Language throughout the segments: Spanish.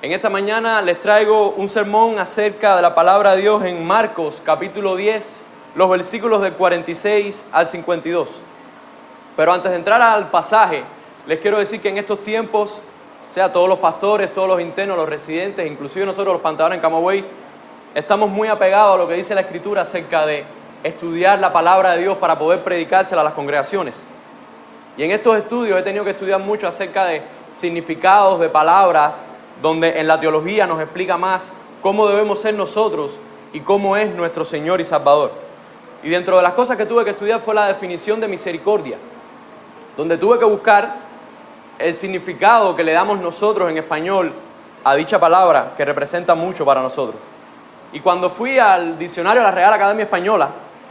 En esta mañana les traigo un sermón acerca de la palabra de Dios en Marcos capítulo 10, los versículos del 46 al 52. Pero antes de entrar al pasaje, les quiero decir que en estos tiempos, o sea, todos los pastores, todos los internos, los residentes, inclusive nosotros los pantadores en Camagüey, estamos muy apegados a lo que dice la Escritura acerca de estudiar la palabra de Dios para poder predicársela a las congregaciones. Y en estos estudios he tenido que estudiar mucho acerca de significados de palabras, donde en la teología nos explica más cómo debemos ser nosotros y cómo es nuestro Señor y Salvador. Y dentro de las cosas que tuve que estudiar fue la definición de misericordia, donde tuve que buscar el significado que le damos nosotros en español a dicha palabra, que representa mucho para nosotros. Y cuando fui al diccionario de la Real Academia Española,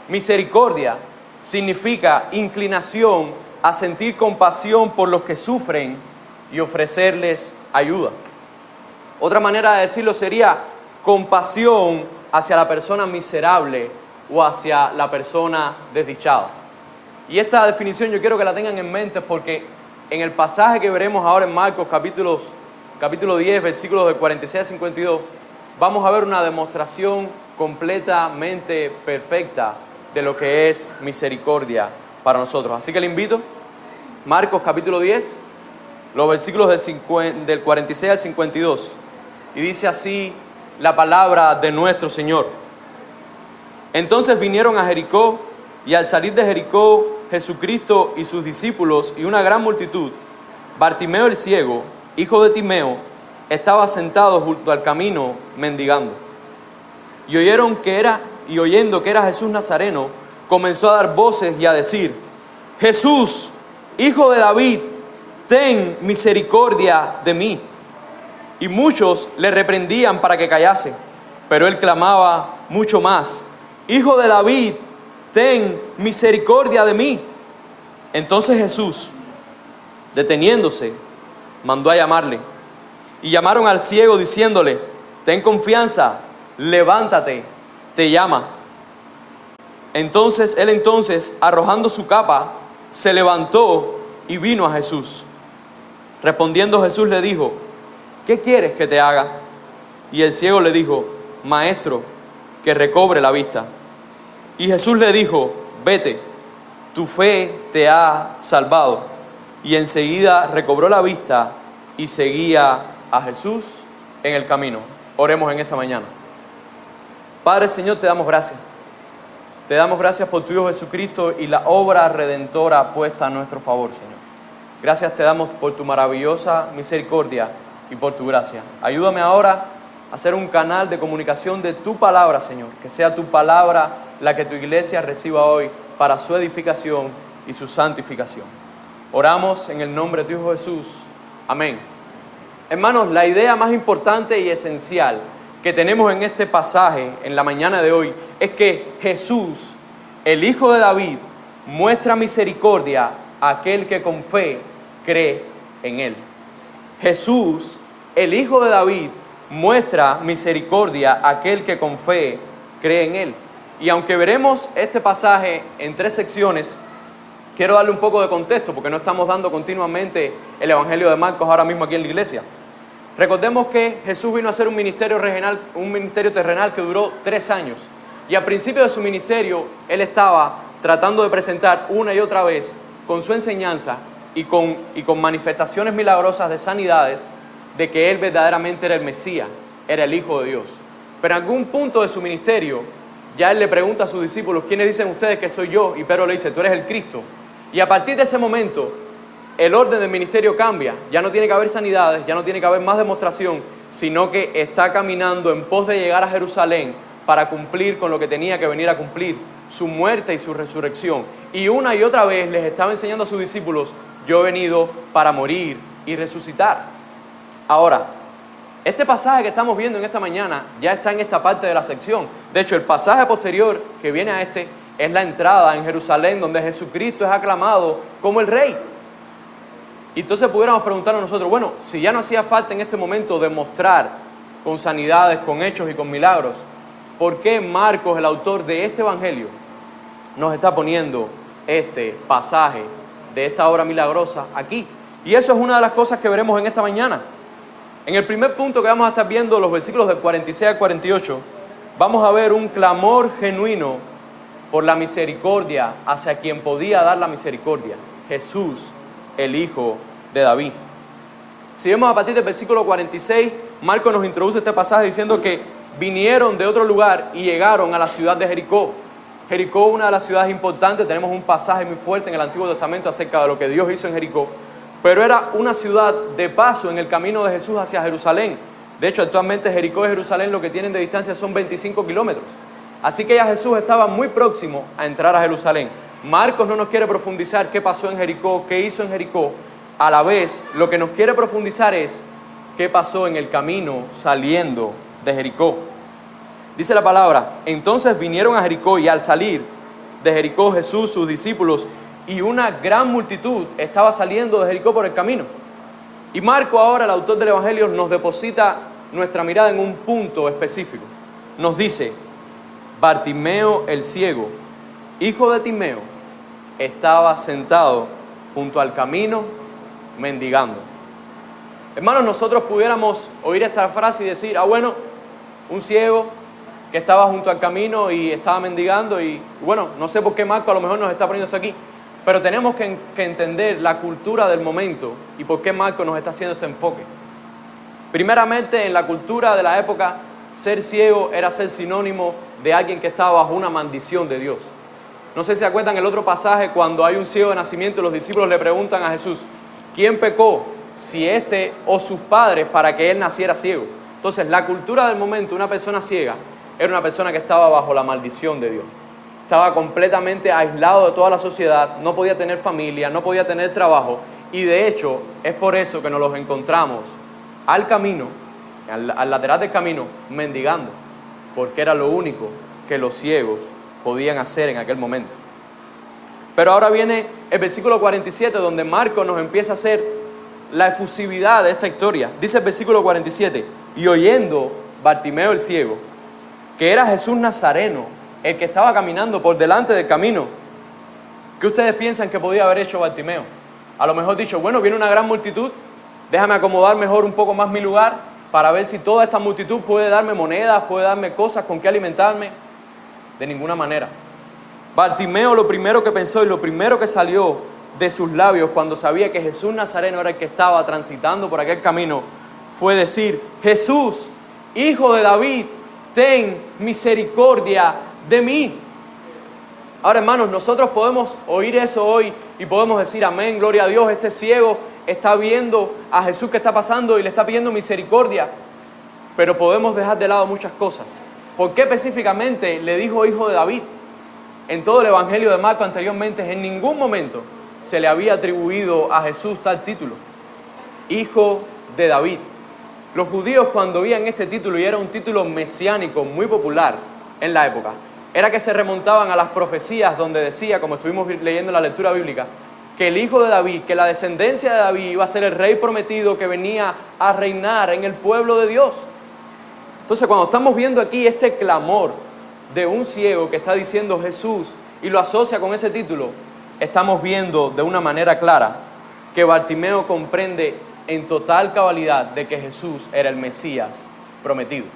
misericordia significa inclinación a sentir compasión por los que sufren y ofrecerles ayuda. Otra manera de decirlo sería compasión hacia la persona miserable o hacia la persona desdichada. Y esta definición yo quiero que la tengan en mente porque en el pasaje que veremos ahora en Marcos capítulo 10, versículos del 46 al 52, vamos a ver una demostración completamente perfecta de lo que es misericordia para nosotros. Así que le invito, Marcos capítulo 10, los versículos del 46 al 52. Y dice así la palabra de nuestro Señor. Entonces vinieron a Jericó, y al salir de Jericó, Jesucristo y sus discípulos y una gran multitud, Bartimeo el ciego, hijo de Timeo, estaba sentado junto al camino mendigando. Y oyendo que era Jesús Nazareno, comenzó a dar voces y a decir: Jesús, hijo de David, ten misericordia de mí. Y muchos le reprendían para que callase, pero él clamaba mucho más: Hijo de David, ten misericordia de mí. Entonces Jesús, deteniéndose, mandó a llamarle. Y llamaron al ciego diciéndole: ten confianza, levántate, te llama. Entonces él arrojando su capa, se levantó y vino a Jesús. Respondiendo Jesús le dijo: ¿qué quieres que te haga? Y el ciego le dijo: Maestro, que recobre la vista. Y Jesús le dijo: vete, tu fe te ha salvado. Y enseguida recobró la vista y seguía a Jesús en el camino. Oremos en esta mañana. Padre, Señor, te damos gracias. Te damos gracias por tu Hijo Jesucristo y la obra redentora puesta a nuestro favor, Señor. Gracias te damos por tu maravillosa misericordia y por tu gracia. Ayúdame ahora a ser un canal de comunicación de tu palabra, Señor. Que sea tu palabra la que tu iglesia reciba hoy para su edificación y su santificación. Oramos en el nombre de tu Hijo Jesús. Amén. Hermanos, la idea más importante y esencial que tenemos en este pasaje en la mañana de hoy es que Jesús, el Hijo de David, muestra misericordia a aquel que con fe cree en Él. Jesús, el Hijo de David, muestra misericordia a aquel que con fe cree en Él. Y aunque veremos este pasaje en 3 secciones, quiero darle un poco de contexto porque no estamos dando continuamente el Evangelio de Marcos ahora mismo aquí en la iglesia. Recordemos que Jesús vino a hacer un ministerio terrenal que duró 3 años. Y al principio de su ministerio, Él estaba tratando de presentar una y otra vez con su enseñanza y con manifestaciones milagrosas de sanidades de que Él verdaderamente era el Mesías, era el Hijo de Dios. Pero en algún punto de su ministerio, ya Él le pregunta a sus discípulos: ¿quiénes dicen ustedes que soy yo? Y Pedro le dice: tú eres el Cristo. Y a partir de ese momento, el orden del ministerio cambia. Ya no tiene que haber sanidades, ya no tiene que haber más demostración, sino que está caminando en pos de llegar a Jerusalén para cumplir con lo que tenía que venir a cumplir, su muerte y su resurrección. Y una y otra vez les estaba enseñando a sus discípulos: yo he venido para morir y resucitar. Ahora, este pasaje que estamos viendo en esta mañana ya está en esta parte de la sección. De hecho, el pasaje posterior que viene a este es la entrada en Jerusalén, donde Jesucristo es aclamado como el Rey. Y entonces pudiéramos preguntarnos nosotros: bueno, si ya no hacía falta en este momento demostrar con sanidades, con hechos y con milagros, ¿por qué Marcos, el autor de este evangelio, nos está poniendo este pasaje de esta obra milagrosa aquí? Y eso es una de las cosas que veremos en esta mañana. En el primer punto que vamos a estar viendo, los versículos del 46 al 48, vamos a ver un clamor genuino por la misericordia hacia quien podía dar la misericordia, Jesús, el Hijo de David. Si vemos a partir del versículo 46, Marcos nos introduce este pasaje diciendo que vinieron de otro lugar y llegaron a la ciudad de Jericó. Jericó, una de las ciudades importantes, tenemos un pasaje muy fuerte en el Antiguo Testamento acerca de lo que Dios hizo en Jericó, pero era una ciudad de paso en el camino de Jesús hacia Jerusalén. De hecho, actualmente Jericó y Jerusalén lo que tienen de distancia son 25 kilómetros. Así que ya Jesús estaba muy próximo a entrar a Jerusalén. Marcos no nos quiere profundizar qué pasó en Jericó, qué hizo en Jericó. A la vez, lo que nos quiere profundizar es qué pasó en el camino saliendo de Jericó. Dice la palabra, entonces vinieron a Jericó y al salir de Jericó Jesús, sus discípulos y una gran multitud estaba saliendo de Jericó por el camino. Y Marco ahora, el autor del Evangelio, nos deposita nuestra mirada en un punto específico. Nos dice, Bartimeo el ciego, hijo de Timeo, estaba sentado junto al camino mendigando. Hermanos, nosotros pudiéramos oír esta frase y decir, bueno, un ciego que estaba junto al camino y estaba mendigando y bueno, no sé por qué Marco a lo mejor nos está poniendo esto aquí, pero tenemos que entender la cultura del momento y por qué Marco nos está haciendo este enfoque. Primeramente, en la cultura de la época, ser ciego era ser sinónimo de alguien que estaba bajo una maldición de Dios. No sé si se acuerdan el otro pasaje cuando hay un ciego de nacimiento y los discípulos le preguntan a Jesús, ¿quién pecó? Si este o sus padres para que él naciera ciego. Entonces, la cultura del momento, una persona ciega era una persona que estaba bajo la maldición de Dios. Estaba completamente aislado de toda la sociedad, no podía tener familia, no podía tener trabajo. Y de hecho, es por eso que nos los encontramos al camino, al lateral del camino, mendigando. Porque era lo único que los ciegos podían hacer en aquel momento. Pero ahora viene el versículo 47, donde Marcos nos empieza a hacer la efusividad de esta historia. Dice el versículo 47, y oyendo Bartimeo el ciego, que era Jesús Nazareno, el que estaba caminando por delante del camino, ¿qué ustedes piensan que podía haber hecho Bartimeo? A lo mejor dicho, bueno, viene una gran multitud, déjame acomodar mejor un poco más mi lugar para ver si toda esta multitud puede darme monedas, puede darme cosas con que alimentarme. De ninguna manera. Bartimeo lo primero que pensó y lo primero que salió de sus labios cuando sabía que Jesús Nazareno era el que estaba transitando por aquel camino fue decir, Jesús, Hijo de David, ten misericordia de mí. Ahora, hermanos, nosotros podemos oír eso hoy y podemos decir, amén, gloria a Dios, este ciego está viendo a Jesús que está pasando y le está pidiendo misericordia, pero podemos dejar de lado muchas cosas. ¿Por qué específicamente le dijo Hijo de David? En todo el Evangelio de Marcos anteriormente, en ningún momento se le había atribuido a Jesús tal título, Hijo de David. Los judíos cuando veían este título, y era un título mesiánico muy popular en la época, era que se remontaban a las profecías donde decía, como estuvimos leyendo en la lectura bíblica, que el Hijo de David, que la descendencia de David iba a ser el rey prometido que venía a reinar en el pueblo de Dios. Entonces, cuando estamos viendo aquí este clamor de un ciego que está diciendo Jesús y lo asocia con ese título, estamos viendo de una manera clara que Bartimeo comprende en total cabalidad de que Jesús era el Mesías prometido.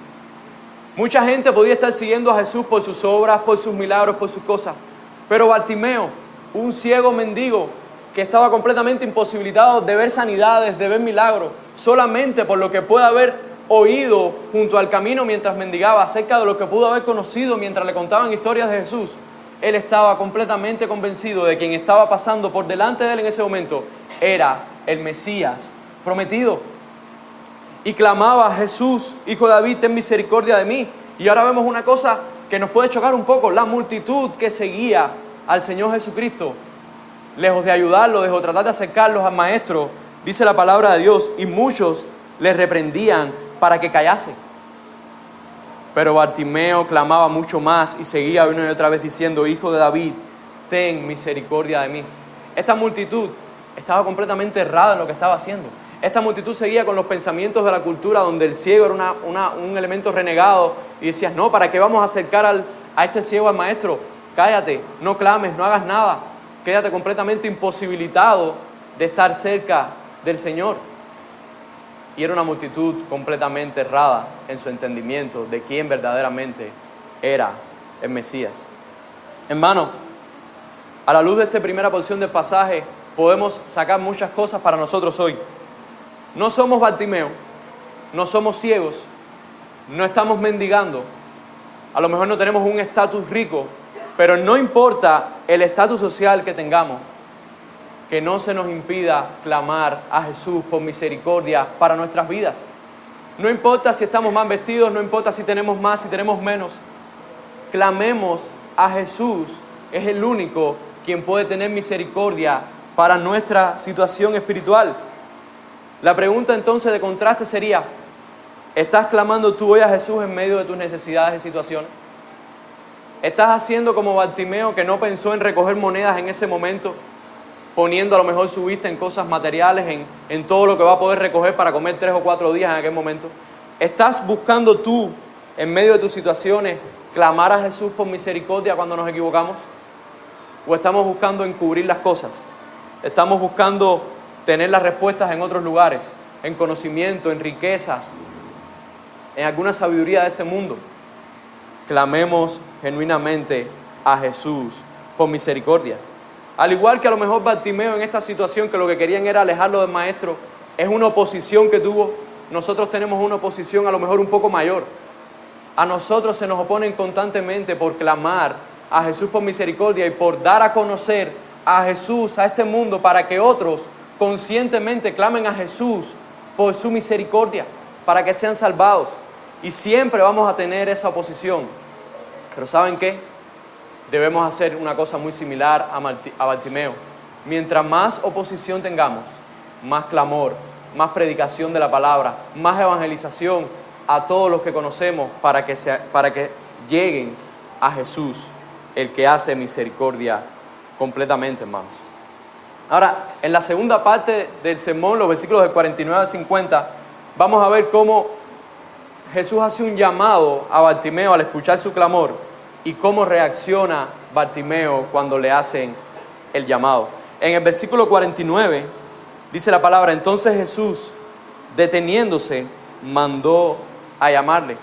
Mucha gente podía estar siguiendo a Jesús por sus obras, por sus milagros, por sus cosas, pero Bartimeo, un ciego mendigo que estaba completamente imposibilitado de ver sanidades, de ver milagros, solamente por lo que puede haber oído junto al camino mientras mendigaba, acerca de lo que pudo haber conocido mientras le contaban historias de Jesús, él estaba completamente convencido de que quien estaba pasando por delante de él en ese momento era el Mesías prometido. Y clamaba, Jesús, Hijo de David, ten misericordia de mí. Y ahora vemos una cosa que nos puede chocar un poco, la multitud que seguía al Señor Jesucristo, lejos de ayudarlo, lejos de tratar de acercarlos al Maestro, dice la palabra de Dios, y muchos les reprendían para que callase. Pero Bartimeo clamaba mucho más y seguía una y otra vez diciendo, Hijo de David, ten misericordia de mí. Esta multitud estaba completamente errada en lo que estaba haciendo. Esta multitud seguía con los pensamientos de la cultura donde el ciego era un elemento renegado y decías, no, ¿para qué vamos a acercar a este ciego al Maestro? Cállate, no clames, no hagas nada. Quédate completamente imposibilitado de estar cerca del Señor. y era una multitud completamente errada en su entendimiento de quién verdaderamente era el Mesías. Hermano, a la luz de esta primera porción del pasaje, podemos sacar muchas cosas para nosotros hoy. No somos Bartimeo, no somos ciegos, no estamos mendigando, a lo mejor no tenemos un estatus rico, pero no importa el estatus social que tengamos, que no se nos impida clamar a Jesús por misericordia para nuestras vidas. No importa si estamos mal vestidos, no importa si tenemos más, si tenemos menos. Clamemos a Jesús, es el único quien puede tener misericordia para nuestra situación espiritual. La pregunta entonces de contraste sería, ¿estás clamando tú hoy a Jesús en medio de tus necesidades y situaciones? ¿Estás haciendo como Bartimeo, que no pensó en recoger monedas en ese momento, poniendo a lo mejor su vista en cosas materiales, en todo lo que va a poder recoger para comer 3 o 4 días en aquel momento? ¿Estás buscando tú, en medio de tus situaciones, clamar a Jesús por misericordia cuando nos equivocamos? ¿O estamos buscando encubrir las cosas? ¿Estamos buscando tener las respuestas en otros lugares, en conocimiento, en riquezas, en alguna sabiduría de este mundo? Clamemos genuinamente a Jesús por misericordia. Al igual que a lo mejor Bartimeo en esta situación, que lo que querían era alejarlo del maestro, es una oposición que tuvo. Nosotros tenemos una oposición a lo mejor un poco mayor. A nosotros se nos oponen constantemente por clamar a Jesús por misericordia y por dar a conocer a Jesús a este mundo para que otros conscientemente clamen a Jesús por su misericordia, para que sean salvados. Y siempre vamos a tener esa oposición. Pero ¿saben qué? Debemos hacer una cosa muy similar a Bartimeo. Mientras más oposición tengamos, más clamor, más predicación de la palabra, más evangelización a todos los que conocemos para que lleguen a Jesús, el que hace misericordia completamente, hermanos. Ahora, en la segunda parte del sermón, los versículos del 49 al 50, vamos a ver cómo Jesús hace un llamado a Bartimeo al escuchar su clamor y cómo reacciona Bartimeo cuando le hacen el llamado. En el versículo 49 dice la palabra: entonces Jesús, deteniéndose, mandó a llamarle.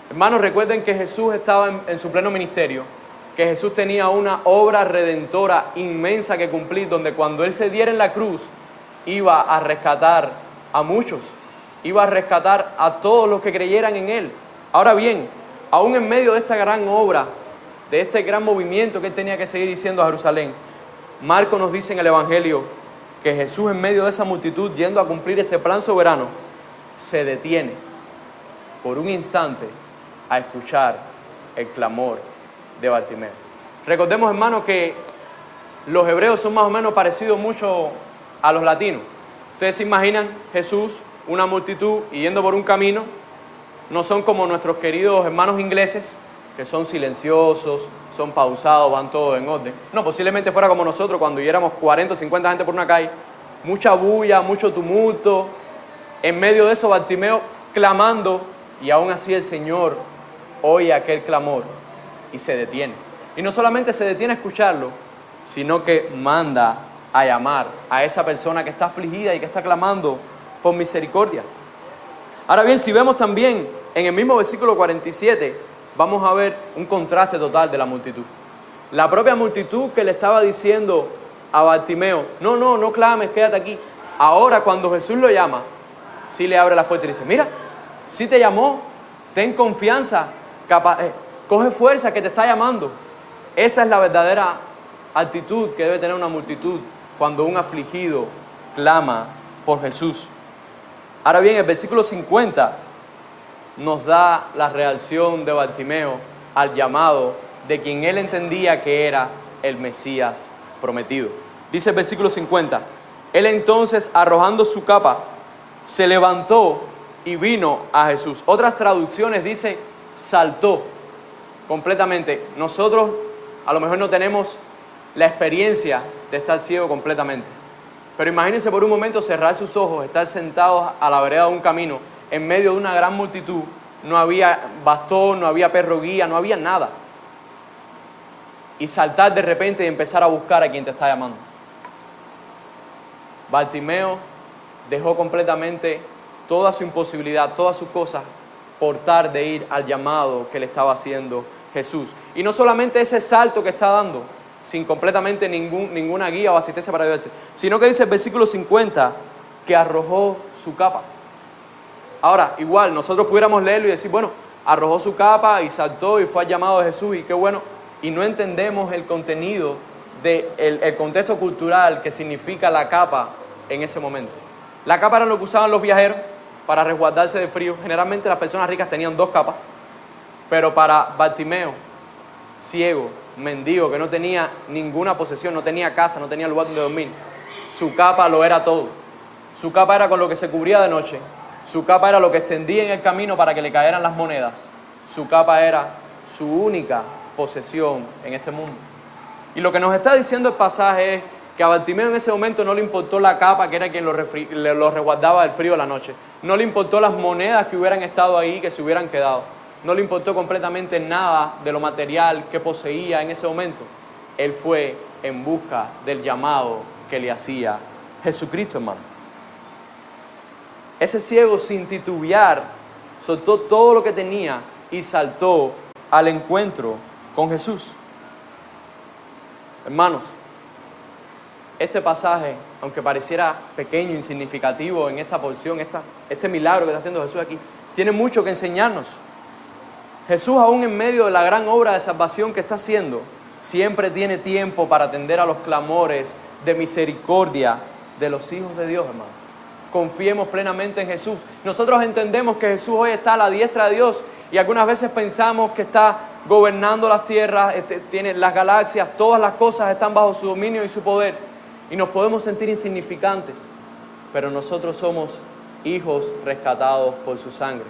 Hermanos, recuerden que Jesús estaba en su pleno ministerio, que Jesús tenía una obra redentora inmensa que cumplir, donde cuando Él se diera en la cruz, iba a rescatar a muchos, iba a rescatar a todos los que creyeran en Él. Ahora bien, aún en medio de esta gran obra, de este gran movimiento que Él tenía que seguir diciendo a Jerusalén, Marcos nos dice en el Evangelio que Jesús, en medio de esa multitud, yendo a cumplir ese plan soberano, se detiene por un instante a escuchar el clamor de Bartimeo. Recordemos, hermanos, que los hebreos son más o menos parecidos mucho a los latinos. Ustedes se imaginan Jesús, una multitud, y yendo por un camino. No son como nuestros queridos hermanos ingleses, que son silenciosos, son pausados, van todos en orden. No, posiblemente fuera como nosotros cuando yéramos 40 o 50 gente por una calle, mucha bulla, mucho tumulto. En medio de eso, Bartimeo clamando, y aún así el Señor oye aquel clamor y se detiene. Y no solamente se detiene a escucharlo, sino que manda a llamar a esa persona que está afligida y que está clamando por misericordia. Ahora bien, si vemos también en el mismo versículo 47, vamos a ver un contraste total de la multitud. La propia multitud que le estaba diciendo a Bartimeo: no clames, quédate aquí. Ahora, cuando Jesús lo llama, sí le abre las puertas y dice: mira, sí te llamó, ten confianza, coge fuerza que te está llamando. Esa es la verdadera actitud que debe tener una multitud cuando un afligido clama por Jesús. Ahora bien, el versículo 50 nos da la reacción de Bartimeo al llamado de quien él entendía que era el Mesías prometido. Dice el versículo 50: él entonces, arrojando su capa, se levantó y vino a Jesús. Otras traducciones dice saltó completamente. Nosotros a lo mejor no tenemos la experiencia de estar ciego completamente, pero imagínense por un momento cerrar sus ojos, estar sentados a la vereda de un camino en medio de una gran multitud. No había bastón, no había perro guía, no había nada, y saltar de repente y empezar a buscar a quien te está llamando. Bartimeo dejó completamente toda su imposibilidad, todas sus cosas, por tal de ir al llamado que le estaba haciendo Jesús. Y no solamente ese salto que está dando, sin completamente ninguna guía o asistencia para ayudarse, sino que dice el versículo 50, que arrojó su capa. Ahora, igual, nosotros pudiéramos leerlo y decir, bueno, arrojó su capa y saltó y fue al llamado de Jesús, y qué bueno, y no entendemos el contenido, el contexto cultural que significa la capa en ese momento. La capa era lo que usaban los viajeros para resguardarse del frío. Generalmente las personas ricas tenían 2 capas, pero para Bartimeo, ciego, mendigo, que no tenía ninguna posesión, no tenía casa, no tenía lugar donde dormir, su capa lo era todo. Su capa era con lo que se cubría de noche, su capa era lo que extendía en el camino para que le cayeran las monedas, su capa era su única posesión en este mundo. Y lo que nos está diciendo el pasaje es que a Bartimeo en ese momento no le importó la capa, que era quien lo resguardaba del frío de la noche. No le importó las monedas que hubieran estado ahí, que se hubieran quedado. No le importó completamente nada de lo material que poseía en ese momento. Él fue en busca del llamado que le hacía Jesucristo, hermano. Ese ciego, sin titubear, soltó todo lo que tenía y saltó al encuentro con Jesús. Hermanos, este pasaje, aunque pareciera pequeño, insignificativo en esta porción, este milagro que está haciendo Jesús aquí, tiene mucho que enseñarnos. Jesús, aún en medio de la gran obra de salvación que está haciendo, siempre tiene tiempo para atender a los clamores de misericordia de los hijos de Dios, hermano. Confiemos plenamente en Jesús. Nosotros entendemos que Jesús hoy está a la diestra de Dios y algunas veces pensamos que está gobernando las tierras, tiene las galaxias, todas las cosas están bajo su dominio y su poder y nos podemos sentir insignificantes, pero nosotros somos hijos rescatados por su sangre.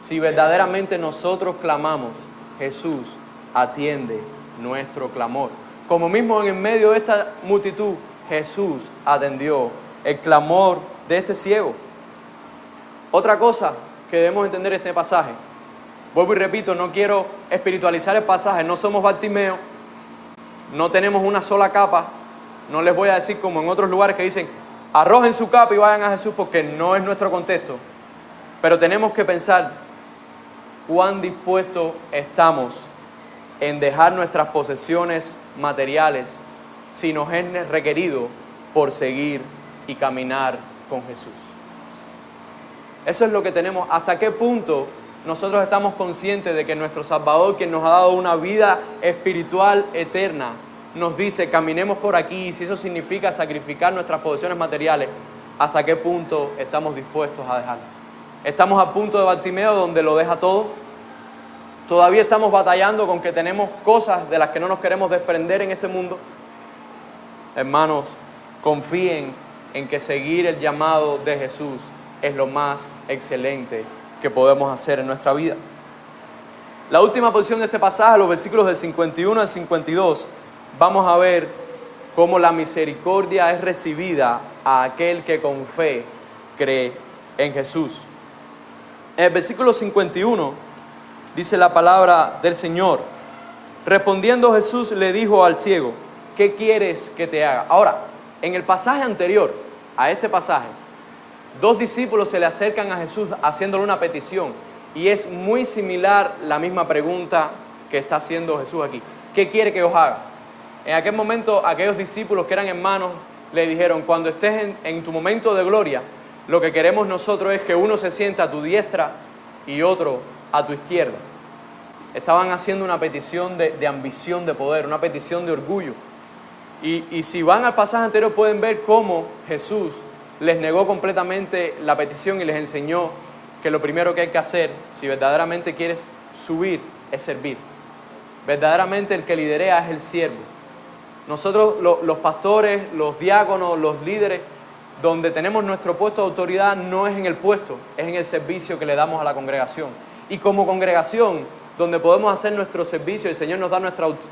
Si verdaderamente nosotros clamamos, Jesús atiende nuestro clamor. Como mismo en medio de esta multitud, Jesús atendió el clamor de este ciego. Otra cosa que debemos entender en este pasaje, vuelvo y repito, no quiero espiritualizar el pasaje, no somos Bartimeo, no tenemos una sola capa, no les voy a decir como en otros lugares que dicen, arrojen su capa y vayan a Jesús, porque no es nuestro contexto, pero tenemos que pensar cuán dispuestos estamos en dejar nuestras posesiones materiales si nos es requerido por seguir y caminar con Jesús. Eso es lo que tenemos. ¿Hasta qué punto nosotros estamos conscientes de que nuestro Salvador, quien nos ha dado una vida espiritual eterna, nos dice, caminemos por aquí, y si eso significa sacrificar nuestras posesiones materiales, ¿hasta qué punto estamos dispuestos a dejarlo? ¿Estamos a punto de Bartimeo, donde lo deja todo? ¿Todavía estamos batallando con que tenemos cosas de las que no nos queremos desprender en este mundo? Hermanos, confíen en que seguir el llamado de Jesús es lo más excelente que podemos hacer en nuestra vida. La última porción de este pasaje, los versículos del 51 al 52, vamos a ver cómo la misericordia es recibida a aquel que con fe cree en Jesús. En el versículo 51 dice la palabra del Señor: respondiendo Jesús le dijo al ciego, ¿qué quieres que te haga? Ahora, en el pasaje anterior a este pasaje, 2 discípulos se le acercan a Jesús haciéndole una petición, y es muy similar la misma pregunta que está haciendo Jesús aquí. ¿Qué quiere que os haga? En aquel momento, aquellos discípulos que eran hermanos le dijeron, cuando estés en tu momento de gloria, lo que queremos nosotros es que uno se sienta a tu diestra y otro a tu izquierda. Estaban haciendo una petición de ambición de poder, una petición de orgullo. Y si van al pasaje anterior pueden ver cómo Jesús les negó completamente la petición y les enseñó que lo primero que hay que hacer, si verdaderamente quieres subir, es servir. Verdaderamente el que liderea es el siervo. Nosotros, los pastores, los diáconos, los líderes, donde tenemos nuestro puesto de autoridad no es en el puesto, es en el servicio que le damos a la congregación. Y como congregación, donde podemos hacer nuestro servicio, el Señor nos da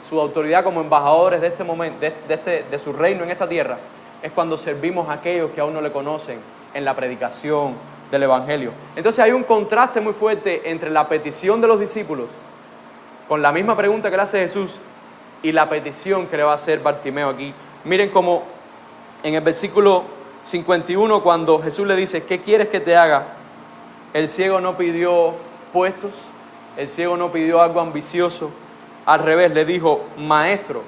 su autoridad como embajadores de este momento, de su reino en esta tierra, es cuando servimos a aquellos que aún no le conocen en la predicación del Evangelio. Entonces hay un contraste muy fuerte entre la petición de los discípulos, con la misma pregunta que le hace Jesús, y la petición que le va a hacer Bartimeo aquí. Miren cómo en el versículo 51, cuando Jesús le dice, ¿qué quieres que te haga? El ciego no pidió puestos, el ciego no pidió algo ambicioso, al revés, le dijo maestro,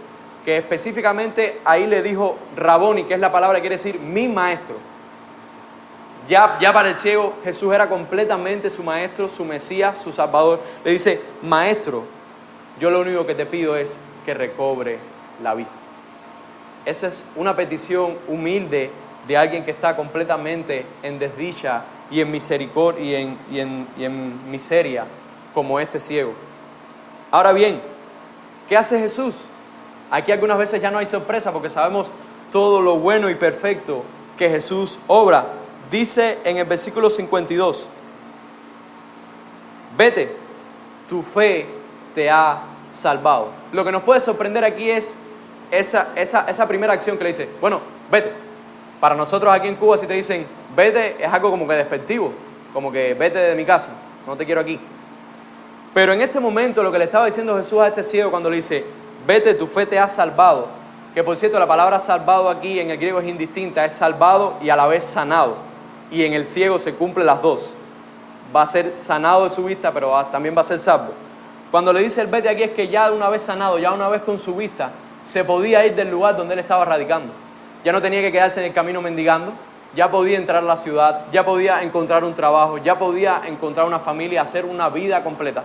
que específicamente ahí le dijo Raboni, que es la palabra que quiere decir mi maestro. Ya para el ciego Jesús era completamente su maestro, su Mesías, su Salvador. Le dice, maestro, yo lo único que te pido es que recobre la vista. Esa es una petición humilde de alguien que está completamente en desdicha y en misericordia y en miseria como este ciego. Ahora bien, ¿qué hace Jesús? Aquí algunas veces ya no hay sorpresa porque sabemos todo lo bueno y perfecto que Jesús obra. Dice en el versículo 52, vete, tu fe te ha salvado. Lo que nos puede sorprender aquí es esa primera acción que le dice, bueno, vete. Para nosotros aquí en Cuba si te dicen vete es algo como que despectivo, como que vete de mi casa, no te quiero aquí. Pero en este momento lo que le estaba diciendo Jesús a este ciego cuando le dice, vete, tu fe te ha salvado, que por cierto la palabra salvado aquí en el griego es indistinta, es salvado y a la vez sanado. Y en el ciego se cumplen las dos. Va a ser sanado de su vista, pero también va a ser salvo. Cuando le dice el vete aquí es que ya una vez sanado, ya una vez con su vista, se podía ir del lugar donde él estaba radicando. Ya no tenía que quedarse en el camino mendigando, ya podía entrar a la ciudad, ya podía encontrar un trabajo, ya podía encontrar una familia, hacer una vida completa.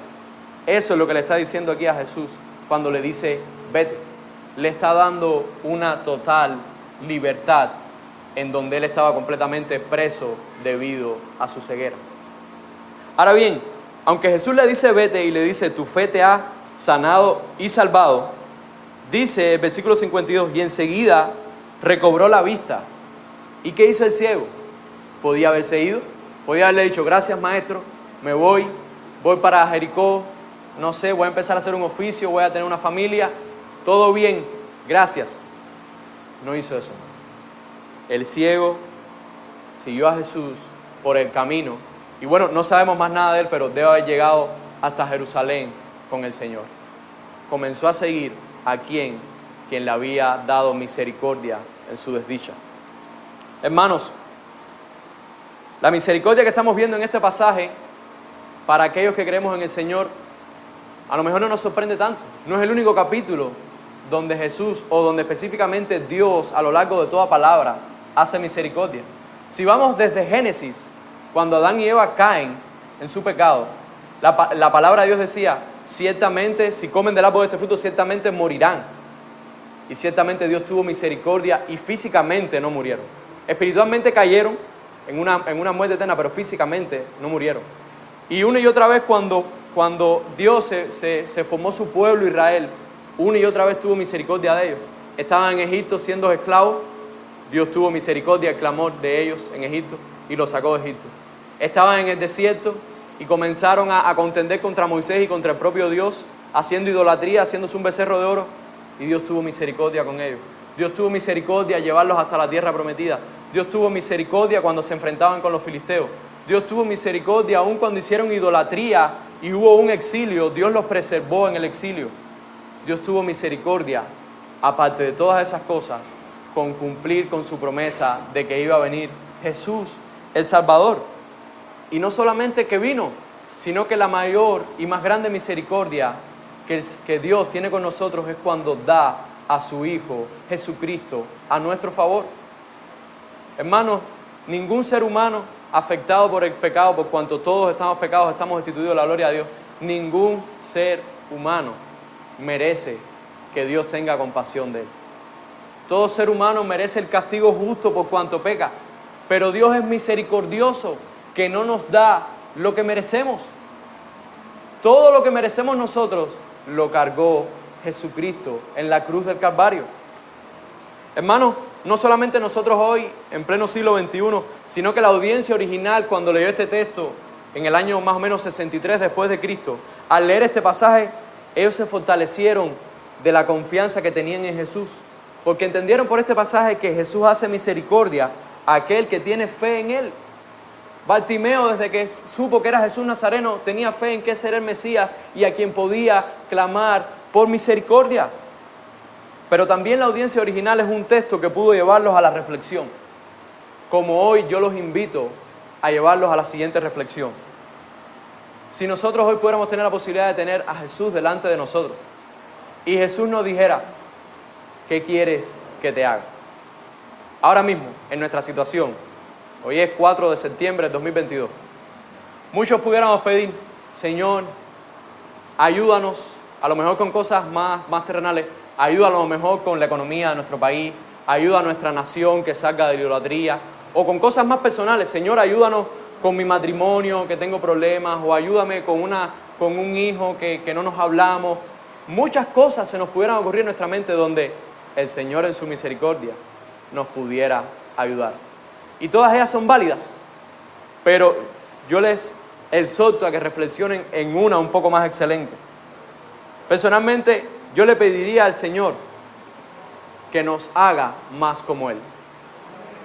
Eso es lo que le está diciendo aquí a Jesús cuando le dice vete. Le está dando una total libertad en donde él estaba completamente preso debido a su ceguera. Ahora bien, aunque Jesús le dice vete y le dice tu fe te ha sanado y salvado, dice el versículo 52, y enseguida recobró la vista. ¿Y qué hizo el ciego? Podía haberse ido, podía haberle dicho gracias maestro, me voy para Jericó, no sé, voy a empezar a hacer un oficio, voy a tener una familia, todo bien, gracias. No hizo eso. El ciego siguió a Jesús por el camino. Y bueno, no sabemos más nada de él, pero debe haber llegado hasta Jerusalén con el Señor. Comenzó a seguir a quien le había dado misericordia en su desdicha. Hermanos, la misericordia que estamos viendo en este pasaje, para aquellos que creemos en el Señor, a lo mejor no nos sorprende tanto. No es el único capítulo donde Jesús, o donde específicamente Dios, a lo largo de toda palabra, hace misericordia. Si vamos desde Génesis, cuando Adán y Eva caen en su pecado, la palabra de Dios decía, ciertamente, si comen del árbol de este fruto, ciertamente morirán. Y ciertamente Dios tuvo misericordia y físicamente no murieron. Espiritualmente cayeron en una muerte eterna, pero físicamente no murieron. Y una y otra vez cuando Dios se formó su pueblo Israel, una y otra vez tuvo misericordia de ellos. Estaban en Egipto siendo esclavos, Dios tuvo misericordia, el clamor de ellos en Egipto y los sacó de Egipto. Estaban en el desierto y comenzaron a contender contra Moisés y contra el propio Dios, haciendo idolatría, haciéndose un becerro de oro, y Dios tuvo misericordia con ellos. Dios tuvo misericordia a llevarlos hasta la tierra prometida. Dios tuvo misericordia cuando se enfrentaban con los filisteos. Dios tuvo misericordia aún cuando hicieron idolatría y hubo un exilio. Dios los preservó en el exilio. Dios tuvo misericordia, aparte de todas esas cosas, con cumplir con su promesa de que iba a venir Jesús, el Salvador. Y no solamente que vino, sino que la mayor y más grande misericordia que Dios tiene con nosotros es cuando da a su Hijo Jesucristo a nuestro favor. Hermanos, ningún ser humano afectado por el pecado, por cuanto todos estamos pecados, estamos destituidos de la gloria de Dios, ningún ser humano merece que Dios tenga compasión de él. Todo ser humano merece el castigo justo por cuanto peca, pero Dios es misericordioso, que no nos da lo que merecemos. Todo lo que merecemos nosotros lo cargó Jesucristo en la cruz del Calvario. Hermanos, no solamente nosotros hoy, en pleno siglo XXI, sino que la audiencia original, cuando leyó este texto, en el año más o menos 63 después de Cristo, al leer este pasaje, ellos se fortalecieron de la confianza que tenían en Jesús, porque entendieron por este pasaje que Jesús hace misericordia a aquel que tiene fe en Él. Bartimeo, desde que supo que era Jesús Nazareno, tenía fe en que ese era el Mesías y a quien podía clamar por misericordia. Pero también la audiencia original es un texto que pudo llevarlos a la reflexión, como hoy yo los invito a llevarlos a la siguiente reflexión. Si nosotros hoy pudiéramos tener la posibilidad de tener a Jesús delante de nosotros y Jesús nos dijera, ¿qué quieres que te haga? Ahora mismo, en nuestra situación, hoy es 4 de septiembre de 2022, muchos pudiéramos pedir, Señor, ayúdanos, a lo mejor con cosas más terrenales, ayuda a lo mejor con la economía de nuestro país, ayuda a nuestra nación que salga de la idolatría, o con cosas más personales, Señor, ayúdanos con mi matrimonio, que tengo problemas, o ayúdame con un hijo que no nos hablamos. Muchas cosas se nos pudieran ocurrir en nuestra mente donde el Señor en su misericordia nos pudiera ayudar. Y todas ellas son válidas, pero yo les exhorto a que reflexionen en una un poco más excelente. Personalmente, yo le pediría al Señor que nos haga más como Él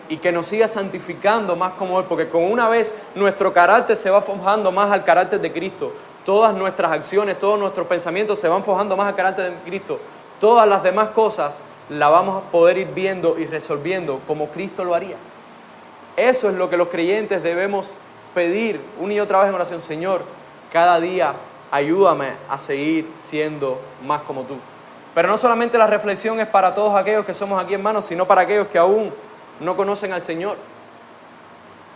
y que nos siga santificando más como Él, porque con una vez nuestro carácter se va forjando más al carácter de Cristo, todas nuestras acciones, todos nuestros pensamientos se van forjando más al carácter de Cristo, todas las demás cosas las vamos a poder ir viendo y resolviendo como Cristo lo haría. Eso es lo que los creyentes debemos pedir una y otra vez en oración. Señor, cada día ayúdame a seguir siendo más como tú. Pero no solamente la reflexión es para todos aquellos que somos aquí hermanos, sino para aquellos que aún no conocen al Señor.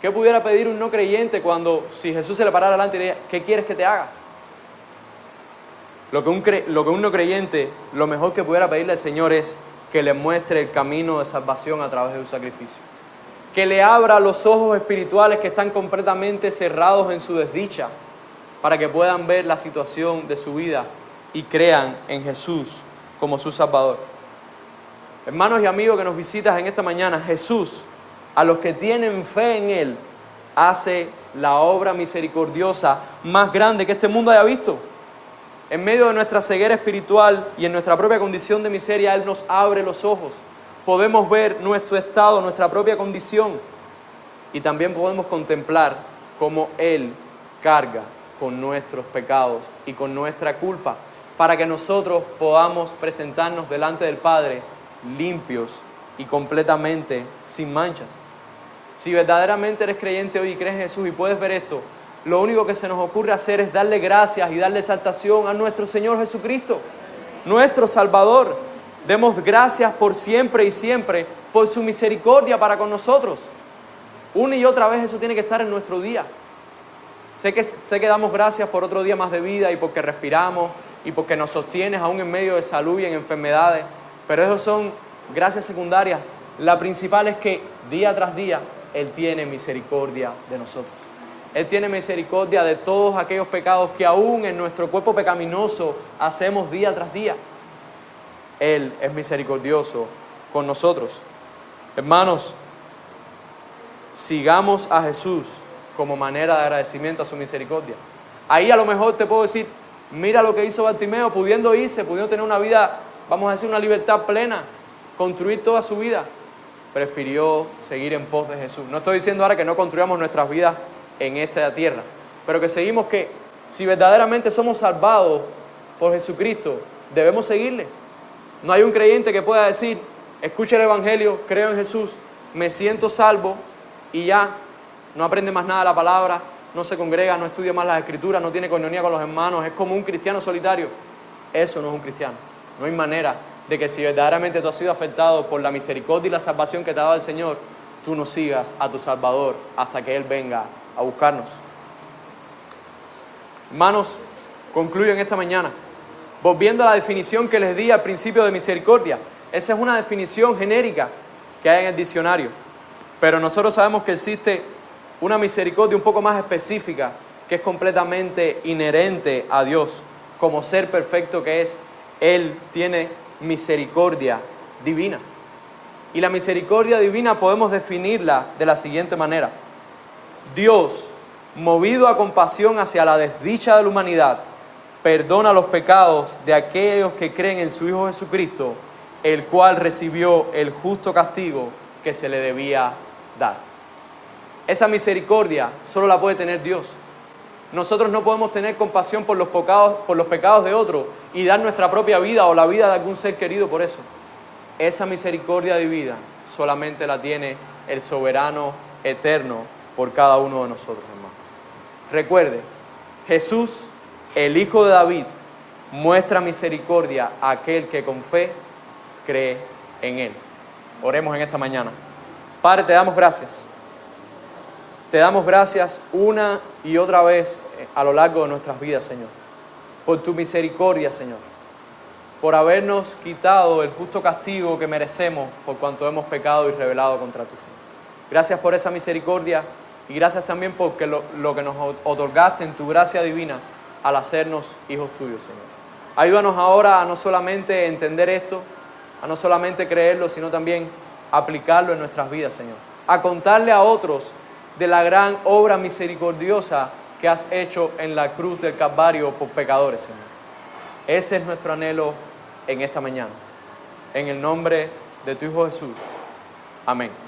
¿Qué pudiera pedir un no creyente si Jesús se le parara delante y le dijera, ¿qué quieres que te haga? Lo que un no creyente, lo mejor que pudiera pedirle al Señor es que le muestre el camino de salvación a través de un sacrificio. Que le abra los ojos espirituales que están completamente cerrados en su desdicha, para que puedan ver la situación de su vida y crean en Jesús como su Salvador. Hermanos y amigos que nos visitas en esta mañana, Jesús, a los que tienen fe en Él, hace la obra misericordiosa más grande que este mundo haya visto. En medio de nuestra ceguera espiritual y en nuestra propia condición de miseria, Él nos abre los ojos. Podemos ver nuestro estado, nuestra propia condición, y también podemos contemplar cómo Él carga con nuestros pecados y con nuestra culpa, para que nosotros podamos presentarnos delante del Padre limpios y completamente sin manchas. Si verdaderamente eres creyente hoy y crees en Jesús y puedes ver esto, lo único que se nos ocurre hacer es darle gracias y darle exaltación a nuestro Señor Jesucristo, nuestro Salvador. Demos gracias por siempre y siempre por su misericordia para con nosotros. Una y otra vez eso tiene que estar en nuestro día. Sé que damos gracias por otro día más de vida y porque respiramos y porque nos sostienes aún en medio de salud y en enfermedades, pero eso son gracias secundarias. La principal es que día tras día Él tiene misericordia de nosotros. Él tiene misericordia de todos aquellos pecados que aún en nuestro cuerpo pecaminoso hacemos día tras día. Él es misericordioso con nosotros. Hermanos, sigamos a Jesús como manera de agradecimiento a su misericordia. Ahí a lo mejor te puedo decir, mira lo que hizo Bartimeo, pudiendo tener una vida, vamos a decir, una libertad plena, construir toda su vida, prefirió seguir en pos de Jesús. No estoy diciendo ahora que no construyamos nuestras vidas en esta tierra, pero que seguimos que si verdaderamente somos salvados por Jesucristo, debemos seguirle. No hay un creyente que pueda decir, escucha el Evangelio, creo en Jesús, me siento salvo y ya, no aprende más nada de la palabra, no se congrega, no estudia más las Escrituras, no tiene coinonía con los hermanos, es como un cristiano solitario. Eso no es un cristiano. No hay manera de que si verdaderamente tú has sido afectado por la misericordia y la salvación que te ha dado el Señor, tú no sigas a tu Salvador hasta que Él venga a buscarnos. Hermanos, concluyo en esta mañana volviendo a la definición que les di al principio de misericordia. Esa es una definición genérica que hay en el diccionario, pero nosotros sabemos que existe una misericordia un poco más específica que es completamente inherente a Dios, como ser perfecto que es. Él tiene misericordia divina. Y la misericordia divina podemos definirla de la siguiente manera: Dios, movido a compasión hacia la desdicha de la humanidad, perdona los pecados de aquellos que creen en su Hijo Jesucristo, el cual recibió el justo castigo que se le debía dar. Esa misericordia solo la puede tener Dios. Nosotros no podemos tener compasión por los pecados de otros y dar nuestra propia vida o la vida de algún ser querido por eso. Esa misericordia divina solamente la tiene el soberano eterno por cada uno de nosotros, hermanos. Recuerde Jesús, el Hijo de David, muestra misericordia a aquel que con fe cree en Él. Oremos en esta mañana. Padre, te damos gracias. Te damos gracias una y otra vez a lo largo de nuestras vidas, Señor, por tu misericordia, Señor, por habernos quitado el justo castigo que merecemos por cuanto hemos pecado y rebelado contra ti, Señor. Gracias por esa misericordia y gracias también por lo que nos otorgaste en tu gracia divina al hacernos hijos tuyos, Señor. Ayúdanos ahora a no solamente entender esto, a no solamente creerlo, sino también aplicarlo en nuestras vidas, Señor. A contarle a otros de la gran obra misericordiosa que has hecho en la cruz del Calvario por pecadores, Señor. Ese es nuestro anhelo en esta mañana. En el nombre de tu Hijo Jesús. Amén.